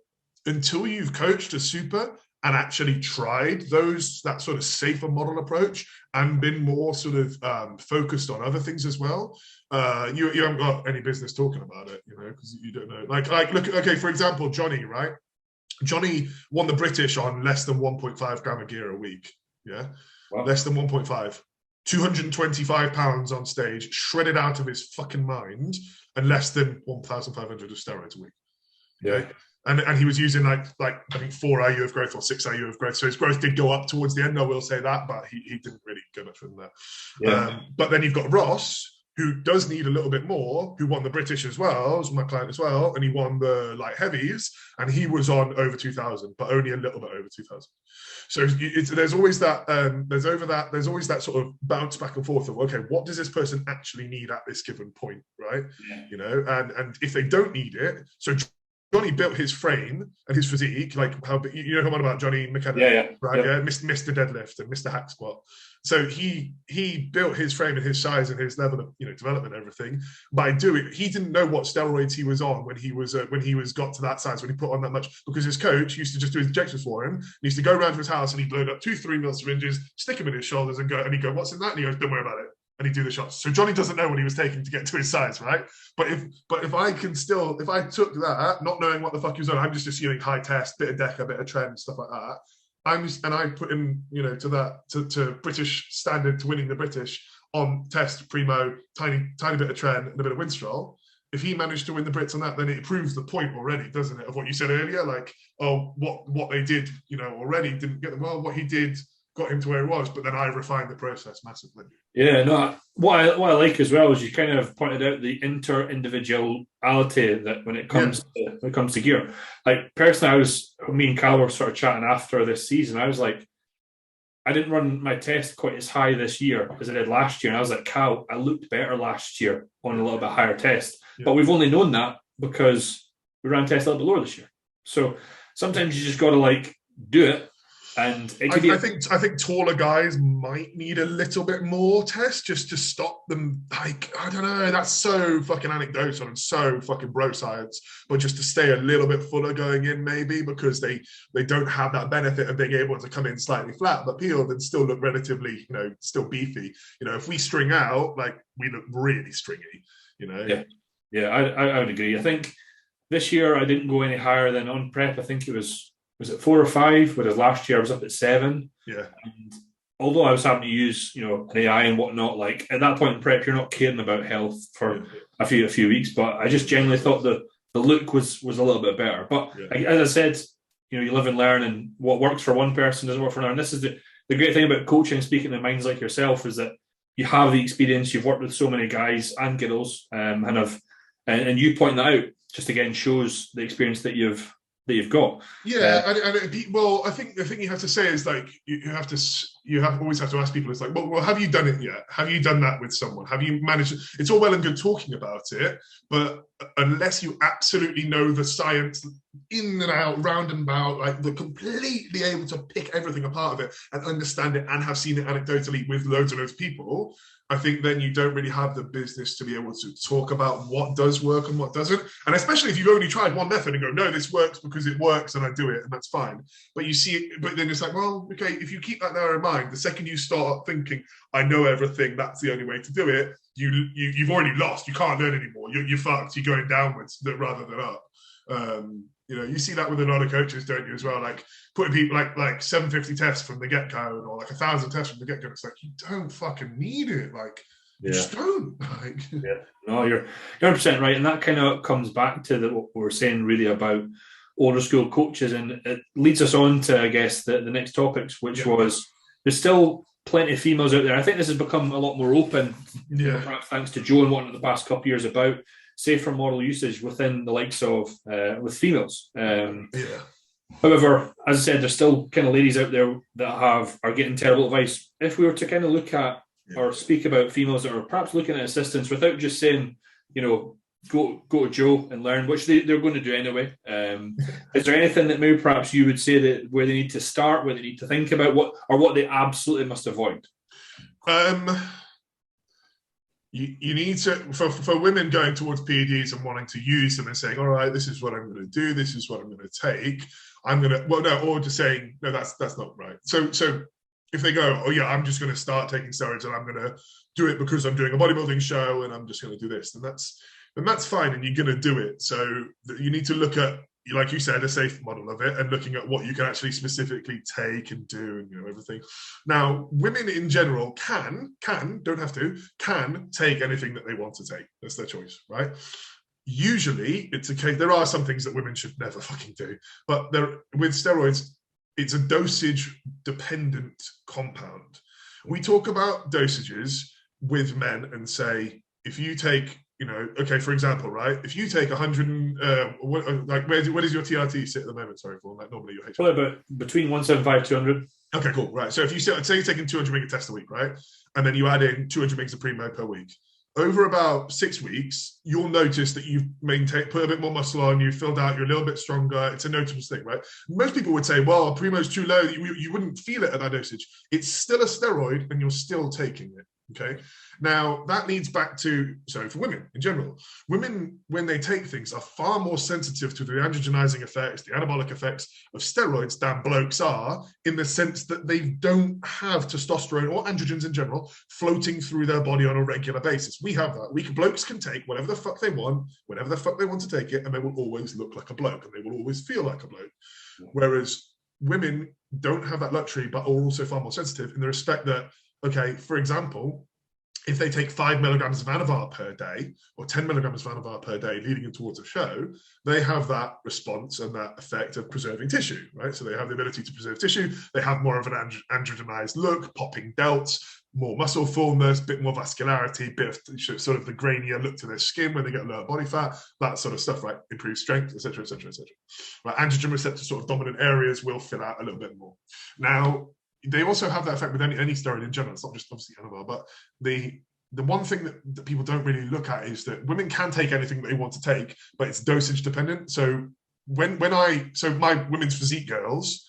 until you've coached a super and actually tried that sort of safer model approach and been more sort of focused on other things as well, you haven't got any business talking about it, because you don't know. Like look, okay, for example, Johnny, right? Johnny won the British on less than 1.5 gram of gear a week, yeah? Wow. Less than 1.5. 225 pounds on stage, shredded out of his fucking mind, and less than 1,500 of steroids a week. Yeah. And he was using like I think 4 IU of growth or 6 IU of growth. So his growth did go up towards the end, I will say that, but he didn't really go much further than that. Yeah. But then you've got Ross, who does need a little bit more, who won the British as well, was my client as well, and he won the light heavies, and he was on over 2,000, but only a little bit over 2,000. So there's always that there's always that sort of bounce back and forth of, okay, what does this person actually need at this given point, right? Yeah. And if they don't need it, so Johnny built his frame and his physique, like how I'm on about Johnny McKenna, right? Yep. Yeah, Mr. Deadlift and Mr. Hack Squat. So he built his frame and his size and his level of development and everything by doing. He didn't know what steroids he was on when he was got to that size, when he put on that much, because his coach used to just do his injections for him. He used to go around to his house and he'd load up 2-3 mil syringes, stick them in his shoulders, and he'd go, what's in that? And he goes, don't worry about it. And he'd do the shots. So Johnny doesn't know what he was taking to get to his size, right? But if I took that, not knowing what the fuck he was on, I'm just assuming high test, bit of deca, bit of trend, stuff like that. I put him, to British standard, to winning the British on test, primo, tiny bit of trend and a bit of Winstrol. If he managed to win the Brits on that, then it proves the point already, doesn't it? Of what you said earlier, like, oh, what they did, already didn't get them well. What he did got him to where he was, but then I refined the process massively. Yeah, no. What I like as well is you kind of pointed out the inter-individuality that when it comes to gear. Like personally, me and Cal were sort of chatting after this season. I was like, I didn't run my test quite as high this year as I did last year, and I was like, Cal, I looked better last year on a little bit higher test, but we've only known that because we ran tests a little bit lower this year. So sometimes you just got to like do it. And I think taller guys might need a little bit more test just to stop them. Like, I don't know, that's so fucking anecdotal and so fucking bro science, but just to stay a little bit fuller going in, maybe, because they don't have that benefit of being able to come in slightly flat but peeled and still look relatively, still beefy. If we string out, like, we look really stringy, Yeah, I would agree. I think this year I didn't go any higher than on prep. I think it was it 4 or 5, whereas last year I was up at 7. Yeah. And although I was having to use, an AI and whatnot, like at that point in prep, you're not caring about health for a few weeks. But I just generally thought the look was a little bit better. But as I said, you live and learn, and what works for one person doesn't work for another. And this is the great thing about coaching, speaking to minds like yourself, is that you have the experience. You've worked with so many guys and girls, and you point that out. Just again shows the experience that you've got. Yeah, I think the thing you have to say is, like, you have to you always have to ask people, it's like, well, have you done it yet? Have you done that with someone? Have you managed? It's all well and good talking about it, but unless you absolutely know the science in and out, round and about, like they're completely able to pick everything apart of it and understand it and have seen it anecdotally with loads and loads of people, I think then you don't really have the business to be able to talk about what does work and what doesn't. And especially if you've only tried one method and go, no, this works because it works and I do it and that's fine. But you see it, but then it's like, well, okay, if you keep that there in mind, the second you start thinking, I know everything, that's the only way to do it, you've already lost. You can't learn anymore. You're fucked. You're going downwards rather than up. You see that with a lot of coaches, don't you, as well? Like putting people like 750 tests from the get-go or like 1,000 tests from the get-go. It's like, you don't fucking need it. Like, you just don't. Like, no, you're 100% right. And that kind of comes back to what we were saying really about older school coaches. And it leads us on to, I guess, the next topics, which was there's still plenty of females out there. I think this has become a lot more open, perhaps thanks to Joe and what in the past couple of years about safer model usage within the likes of with females. However, as I said, there's still kind of ladies out there that are getting terrible advice. If we were to kind of look at or speak about females that are perhaps looking at assistance without just saying, go to Joe and learn, which they're going to do anyway. Is there anything that maybe perhaps you would say that where they need to start, where they need to think about what they absolutely must avoid? You need to, for women going towards PEDs and wanting to use them and saying, all right, this is what I'm going to do, this is what I'm going to take, or just saying, no, that's not right. So if they go, oh yeah, I'm just going to start taking steroids and I'm going to do it because I'm doing a bodybuilding show and I'm just going to do this, then that's fine and you're going to do it. So you need to look at, like you said, a safe model of it and looking at what you can actually specifically take and do and everything. Now, women in general can take anything that they want to take. That's their choice, right? Usually, it's a case, there are some things that women should never fucking do, but with steroids, it's a dosage-dependent compound. We talk about dosages with men and say, if you take, for example, right? If you take 100, where does your TRT sit at the moment? Sorry, for like normally your HRV. Well, about between 175 200. Okay, cool. Right. So if you say you're taking 200 mg of test a week, right, and then you add in 200 mg of primo per week, over about 6 weeks, you'll notice that you've put a bit more muscle on, you've filled out, you're a little bit stronger. It's a noticeable thing, right? Most people would say, well, primo's too low. You wouldn't feel it at that dosage. It's still a steroid and you're still taking it. Okay. Now that leads back to, so for women in general, women, when they take things, are far more sensitive to the androgenizing effects, the anabolic effects of steroids than blokes are, in the sense that they don't have testosterone or androgens in general floating through their body on a regular basis. We have that. Blokes can take whatever the fuck they want, whenever the fuck they want to take it, and they will always look like a bloke and they will always feel like a bloke. Whereas women don't have that luxury, but are also far more sensitive in the respect that, okay, for example, if they take 5 milligrams of Anavar per day or 10 milligrams of Anavar per day leading in towards a show, they have that response and that effect of preserving tissue, right? So they have the ability to preserve tissue. They have more of an androgenized look, popping delts, more muscle fullness, bit more vascularity, bit of sort of the grainier look to their skin when they get lower body fat, that sort of stuff, right? Improved strength, etc., etc., etc. Right? Androgen receptor sort of dominant areas will fill out a little bit more. Now, they also have that effect with any steroid in general. It's not just obviously Anavar, but the one thing that people don't really look at is that women can take anything that they want to take, but it's dosage dependent. So my women's physique girls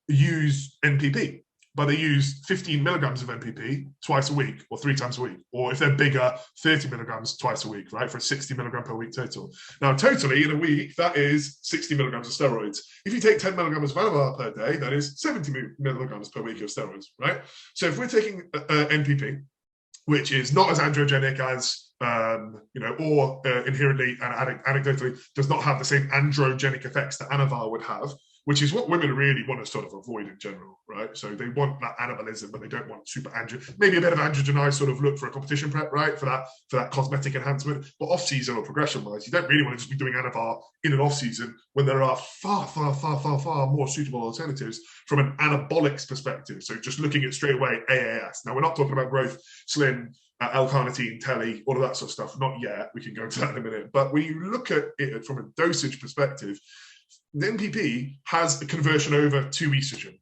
use NPP, but they use 15 milligrams of NPP twice a week or 3 times a week. Or if they're bigger, 30 milligrams twice a week, right? For a 60 milligram per week total. Now, totally in a week, that is 60 milligrams of steroids. If you take 10 milligrams of Anavar per day, that is 70 milligrams per week of steroids, right? So if we're taking NPP, which is not as androgenic as, or inherently and anecdotally does not have the same androgenic effects that Anavar would have, which is what women really want to sort of avoid in general, right? So they want that anabolism, but they don't want super maybe a bit of androgenized sort of look for a competition prep, right? For that cosmetic enhancement. But off-season or progression-wise, you don't really want to just be doing Anavar in an off-season when there are far, far, far, far, far more suitable alternatives from an anabolics perspective. So just looking at straight away AAS. Now, we're not talking about growth, slim, L-carnitine, telly, all of that sort of stuff. Not yet. We can go into that in a minute. But when you look at it from a dosage perspective, the NPP has a conversion over to estrogen.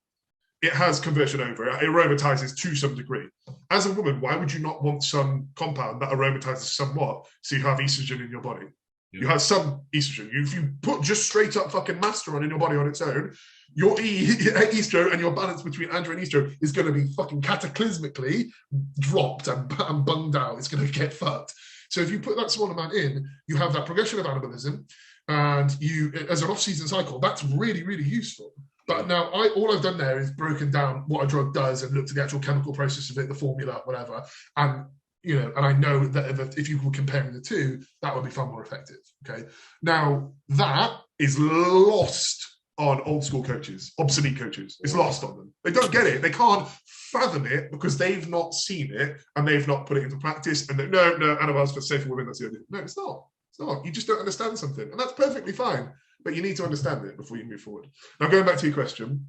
it has conversion over. It aromatizes to some degree. As a woman, why would you not want some compound that aromatizes somewhat so you have estrogen in your body? You have some estrogen. If you put just straight up fucking masteron in your body on its own, your estro and your balance between andro and estro is going to be fucking cataclysmically dropped and bunged out. It's going to get fucked. So if you put that small amount in, you have that progression of anabolism, and you, as an off-season cycle, that's really, really useful. But now, all I've done there is broken down what a drug does and looked at the actual chemical process of it, the formula, whatever, and I know that if you were comparing the two, that would be far more effective. Okay. Now that is lost on old school coaches, obsolete coaches. It's lost on them. They don't get it. They can't fathom it because they've not seen it and they've not put it into practice. And no, antibiotics for safer women. That's the idea. No, it's not. It's not. You just don't understand something, and that's perfectly fine. But you need to understand it before you move forward. Now, going back to your question,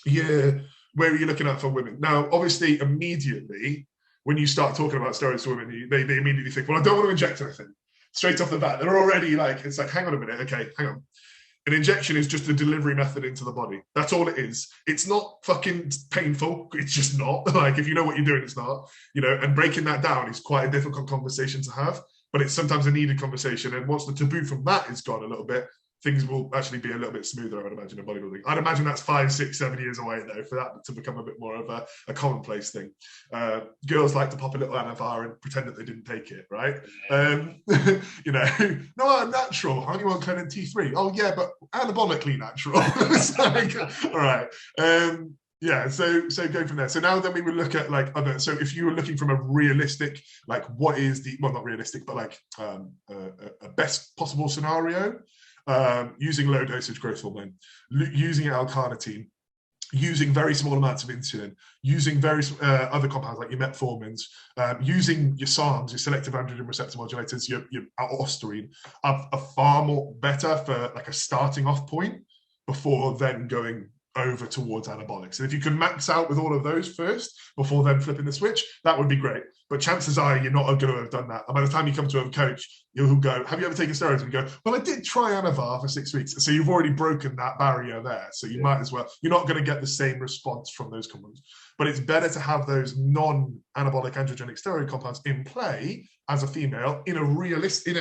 where are you looking at for women? Now, obviously, immediately, when you start talking about steroids to women, they immediately think, well, I don't want to inject anything. Straight off the bat, they're already like, it's like, hang on a minute, okay, hang on. An injection is just a delivery method into the body. That's all it is. It's not fucking painful. It's just not. Like, if you know what you're doing, it's not. And breaking that down is quite a difficult conversation to have, but it's sometimes a needed conversation. And once the taboo from that is gone a little bit, things will actually be a little bit smoother, I would imagine, in bodybuilding. I'd imagine that's 5, 6, 7 years away, though, for that to become a bit more of a commonplace thing. Girls like to pop a little Anavar and pretend that they didn't take it, right? No, I'm natural. I only want Clenin T3. Oh, yeah, but anabolically natural. All right. So go from there. So now then we would look at like other, so if you were looking from a realistic, like what is the, well, not realistic, but like a best possible scenario, using low dosage growth hormone, using L-carnitine, using very small amounts of insulin, using various other compounds like your metformins, using your SARMs, your selective androgen receptor modulators, your ostarine, are far more better for like a starting off point before then going over towards anabolics. And if you can max out with all of those first before then flipping the switch, that would be great. But chances are you're not going to have done that. And by the time you come to a coach, you'll go, have you ever taken steroids? And you go, well, I did try Anavar for 6 weeks. So you've already broken that barrier there. So you might as well, you're not going to get the same response from those compounds. But it's better to have those non-anabolic androgenic steroid compounds in play as a female in a realistic,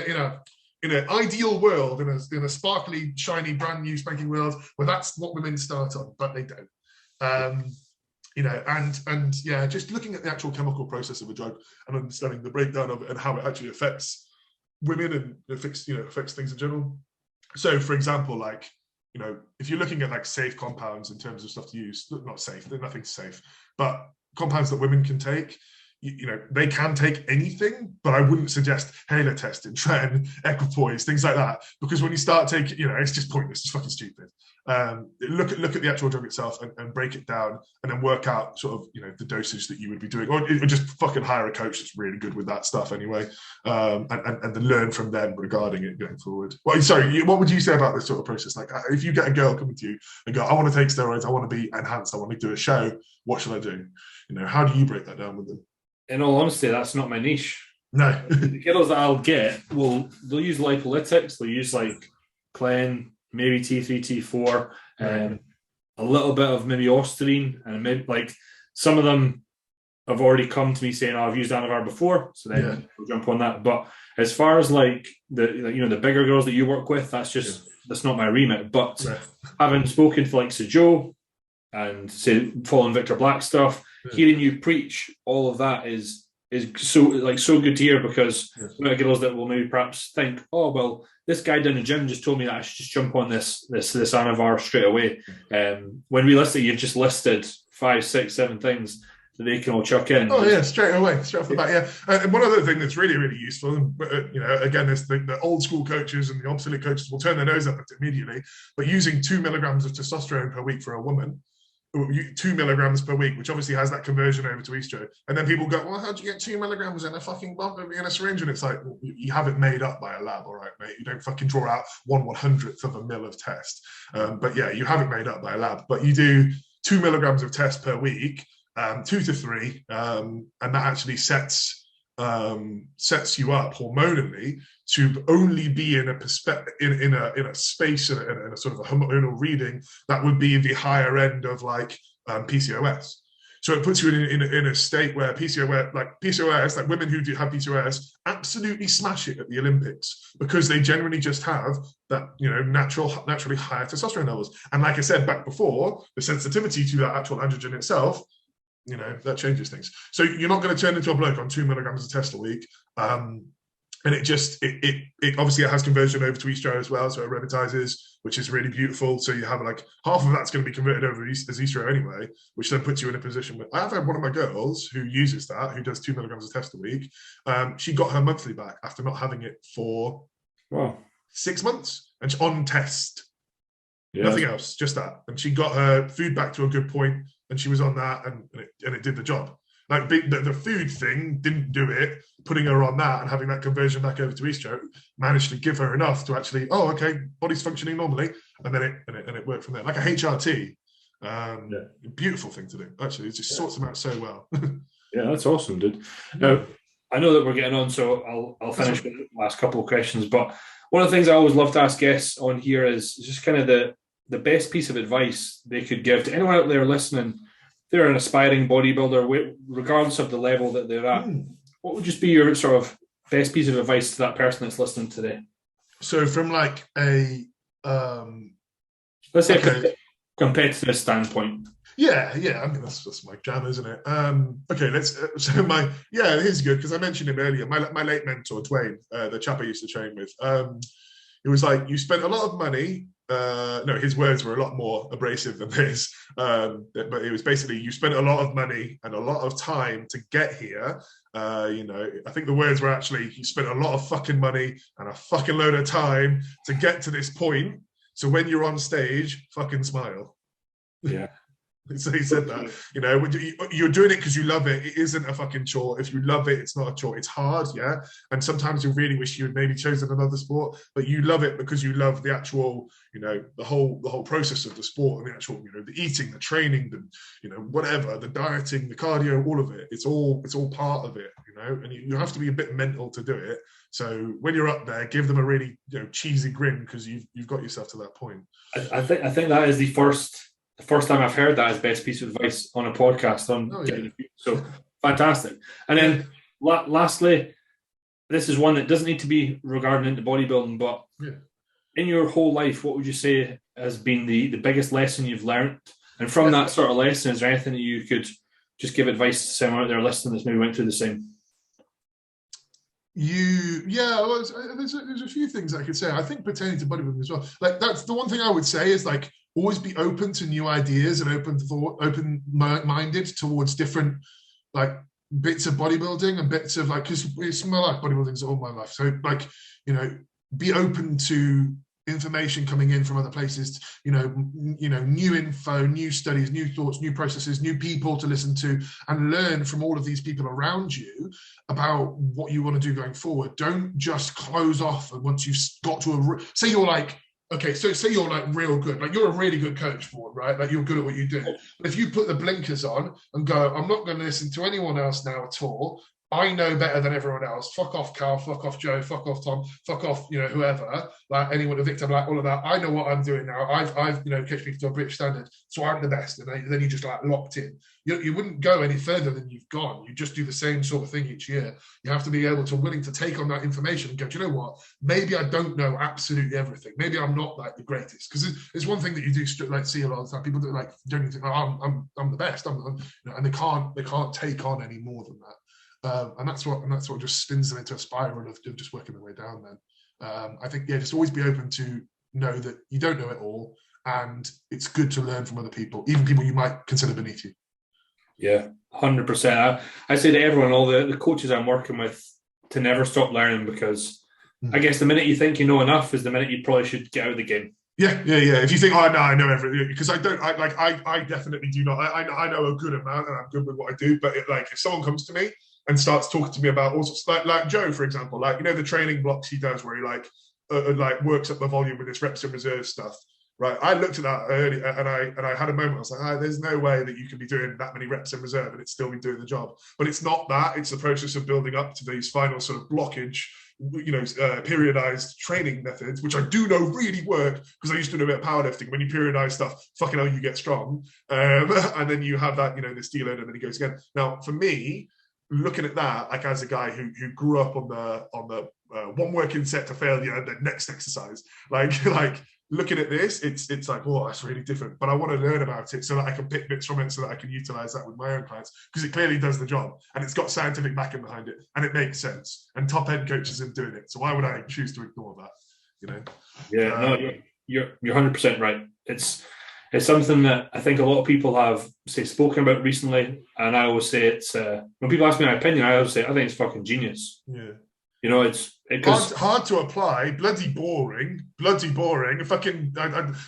in an ideal world, in a sparkly, shiny, brand new spanking world where that's what women start on, but they don't. Just looking at the actual chemical process of a drug and understanding the breakdown of it and how it actually affects women and affects things in general. So, for example, like, if you're looking at like safe compounds in terms of stuff to use, not safe, nothing's safe, but compounds that women can take, they can take anything, but I wouldn't suggest halotestin, tren, equipoise, things like that, because when you start taking, it's just pointless, it's fucking stupid. Look at the actual drug itself and break it down, and then work out sort of the dosage that you would be doing, or just fucking hire a coach that's really good with that stuff anyway, and then learn from them regarding it going forward. Well, sorry, what would you say about this sort of process? Like, if you get a girl coming to you and go, I want to take steroids, I want to be enhanced, I want to do a show, what should I do? How do you break that down with them? In all honesty, that's not my niche. No. The girls that I'll get, they'll use lipolytics, they'll use like Clen, maybe T3, T4, a little bit of maybe ostarine, and maybe like some of them have already come to me saying, I've used Anavar before, so then we'll jump on that. But as far as like the bigger girls that you work with, that's not my remit. But having spoken to like Joe and say following Victor Black stuff, hearing you preach all of that is so good to hear, because there are girls that will maybe perhaps think, oh well, this guy down the gym just told me that I should just jump on this Anavar straight away. When realistically you've just listed 5, 6, 7 things that they can all chuck in. Oh yeah, straight off the bat. Yeah, and one other thing that's really, really useful, again, is the old school coaches and the obsolete coaches will turn their nose up at it immediately, but using 2 milligrams of testosterone per week for a woman, 2 milligrams per week, which obviously has that conversion over to estro, and then people go, well, how do you get 2 milligrams in a fucking bump in a syringe? And it's like, well, you have it made up by a lab, all right, mate. You don't fucking draw out 1/100th of a mil of test. But yeah, you have it made up by a lab. But you do 2 milligrams of test per week, 2 to 3, and that actually sets you up hormonally to only be in a space in a sort of a hormonal reading that would be the higher end of like PCOS. So it puts you in a state where PCOS, like women who have PCOS, absolutely smash it at the Olympics because they generally just have that, naturally higher testosterone levels. And like I said back before, the sensitivity to that actual androgen itself, that changes things. So you're not going to turn into a bloke on 2 milligrams of test a week. And it obviously it has conversion over to estradiol as well, so it aromatizes, which is really beautiful. So you have like half of that's going to be converted over as estradiol anyway, which then puts you in a position where I've had one of my girls who uses that, who does 2 milligrams of test a week. She got her monthly back after not having it for 6 months, and on test, nothing else, just that. And she got her food back to a good point, and she was on that, and it did the job. Like the food thing didn't do it. Putting her on that and having that conversion back over to estradiol managed to give her enough to actually, body's functioning normally, and then it worked from there. Like a HRT, beautiful thing to do. Actually, it just sorts them out so well. Yeah, that's awesome, dude. Now, I know that we're getting on, so I'll finish with the last couple of questions. But one of the things I always love to ask guests on here is just kind of the best piece of advice they could give to anyone out there listening. They're an aspiring bodybuilder, regardless of the level that they're at. What would just be your sort of best piece of advice to that person that's listening today? So from like a let's say a competitive standpoint. Yeah. I mean that's my jam, isn't it? Here's good because I mentioned him earlier. My late mentor Dwayne, the chap I used to train with. It was like you spent a lot of money. No, his words were a lot more abrasive than this. But it was basically you spent a lot of money and a lot of time to get here. I think the words were actually you spent a lot of fucking money and a fucking load of time to get to this point. So when you're on stage, fucking smile. Yeah. So he said that, you're doing it because you love it. It isn't a fucking chore. If you love it, it's not a chore. It's hard, yeah. And sometimes you really wish you had maybe chosen another sport, but you love it because you love the actual, the whole process of the sport and the actual, the eating, the training, the, whatever, the dieting, the cardio, all of it. It's all part of it, and you have to be a bit mental to do it. So when you're up there, give them a really, cheesy grin because you've got yourself to that point. I think that is the first time I've heard that as best piece of advice on a podcast. So fantastic. And then lastly, this is one that doesn't need to be regarding into bodybuilding, but in your whole life, what would you say has been the biggest lesson you've learned? And from that sort of lesson, is there anything that you could just give advice to someone out there listening that's maybe went through the same? There's a few things I could say. I think pertaining to bodybuilding as well. Like that's the one thing I would say is like always be open to new ideas and open-minded towards different like bits of bodybuilding and bits of like because it's my life. Bodybuilding's all my life. So like be open to information coming in from other places, new info, new studies, new thoughts, new processes, new people to listen to and learn from all of these people around you about what you want to do going forward. Don't just close off. And once you've got to say you're like, okay, so say you're like real good, like you're a really good coach for, right? Like you're good at what you do. But if you put the blinkers on and go, I'm not going to listen to anyone else now at all. I know better than everyone else. Fuck off, Carl. Fuck off, Joe. Fuck off, Tom. Fuck off, whoever. Like anyone, a victim, like all of that. I know what I'm doing now. I've coached people to a British standard, so I'm the best. And then you just like locked in. You wouldn't go any further than you've gone. You just do the same sort of thing each year. You have to be willing to take on that information and go, do you know what? Maybe I don't know absolutely everything. Maybe I'm not like the greatest. Because it's one thing that you do like see a lot of the time. People do like don't think, I'm the best. And they can't take on any more than that. And that's what just spins them into a spiral of just working their way down. Then I think just always be open to know that you don't know it all, and it's good to learn from other people, even people you might consider beneath you. Yeah, 100%. I say to everyone, all the coaches I'm working with, to never stop learning because I guess the minute you think you know enough is the minute you probably should get out of the game. Yeah. If you think, oh no, I know everything, because I don't. I definitely do not. I know a good amount, and I'm good with what I do. But if someone comes to me and starts talking to me about all sorts, like Joe, for example, the training blocks he does where he works up the volume with his reps and reserve stuff. Right, I looked at that early, and I had a moment. I was like, "There's no way that you can be doing that many reps in reserve and it's still be doing the job." But it's not that; it's the process of building up to these final sort of blockage, periodized training methods, which I do know really work because I used to do a bit of powerlifting. When you periodize stuff, fucking hell, you get strong. And then you have that, this deload, and then he goes again. Now, for me, looking at that, like as a guy who grew up on the one working set to failure and then next exercise, like looking at this, it's like, oh, that's really different. But I want to learn about it so that I can pick bits from it so that I can utilize that with my own clients, because it clearly does the job and it's got scientific backing behind it and it makes sense. And top end coaches are doing it. So why would I choose to ignore that? Yeah, no, you're 100% right. It's something that I think a lot of people have spoken about recently, and I always say it's when people ask me my opinion, I always say I think it's fucking genius. Yeah. It's hard to apply, bloody boring. Fucking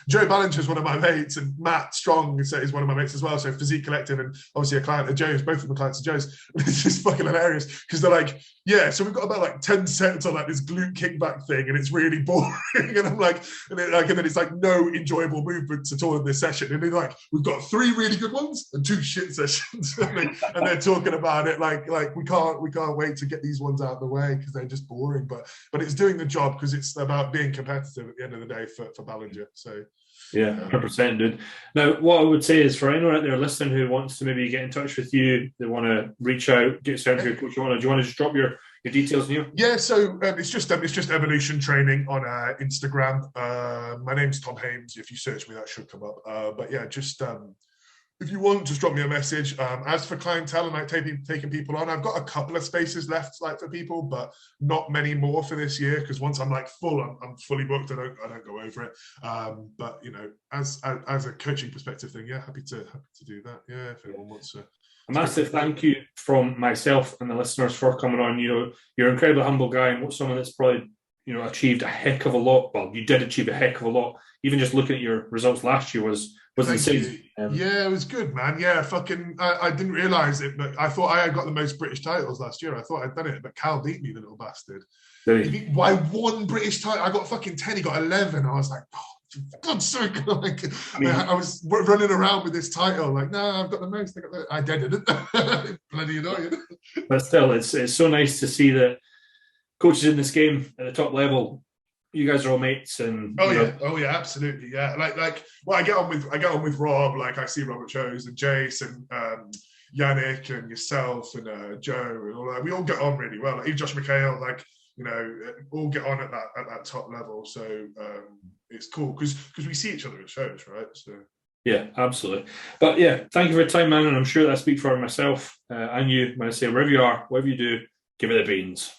Joe Ballinger's one of my mates, and Matt Strong is one of my mates as well. So Physique Collective, and obviously a client of Joe's. Both of them are clients of Joe's. It's just fucking hilarious because they're like, yeah. So we've got about like 10 sets on like this glute kickback thing, and it's really boring. And I'm like, and then it's like no enjoyable movements at all in this session. And they're like, we've got 3 really good ones and 2 shit sessions, and they're talking about it like we can't wait to get these ones out of the way because they're just boring. But it's doing the job because it's about being competitive at the end of the day for Ballinger. So yeah, 100%, dude. Now, what I would say is for anyone out there listening who wants to maybe get in touch with you, they want to reach out, get started with your coach, do you want to just drop your details, Neil? Yeah, so it's just Evolution Training on Instagram. My name's Tom Hames. If you search me, that should come up. But yeah, just if you want, just drop me a message. As for clientele and like taking people on, I've got a couple of spaces left like for people, but not many more for this year because once I'm like full, I'm fully booked. I don't go over it. But as a coaching perspective thing, yeah, happy to do that. Yeah, if anyone wants to. A massive thank you from myself and the listeners for coming on. You're an incredibly humble guy and someone that's probably achieved a heck of a lot. Well, you did achieve a heck of a lot. Even just looking at your results last year was insane. Yeah, it was good, man. Yeah, fucking. I didn't realize it, but I thought I had got the most British titles last year. I thought I'd done it, but Cal beat me, the little bastard. Why 1 British title? I got fucking 10. He got 11. I was like, oh, for God's sake! I was running around with this title, like, no, I've got the most. I did it. Bloody annoying. But still, it's so nice to see that coaches in this game at the top level. You guys are all mates, and oh yeah, absolutely, yeah. Like, well, I get on with Rob. Like, I see Robert Chose and Jace and Yannick and yourself and Joe and all that. We all get on really well. Like, even Josh McHale, like, all get on at that top level. So it's cool because we see each other at shows, right? So yeah, absolutely. But yeah, thank you for your time, man. And I'm sure that I speak for myself and you when I say wherever you are, whatever you do, give it the beans.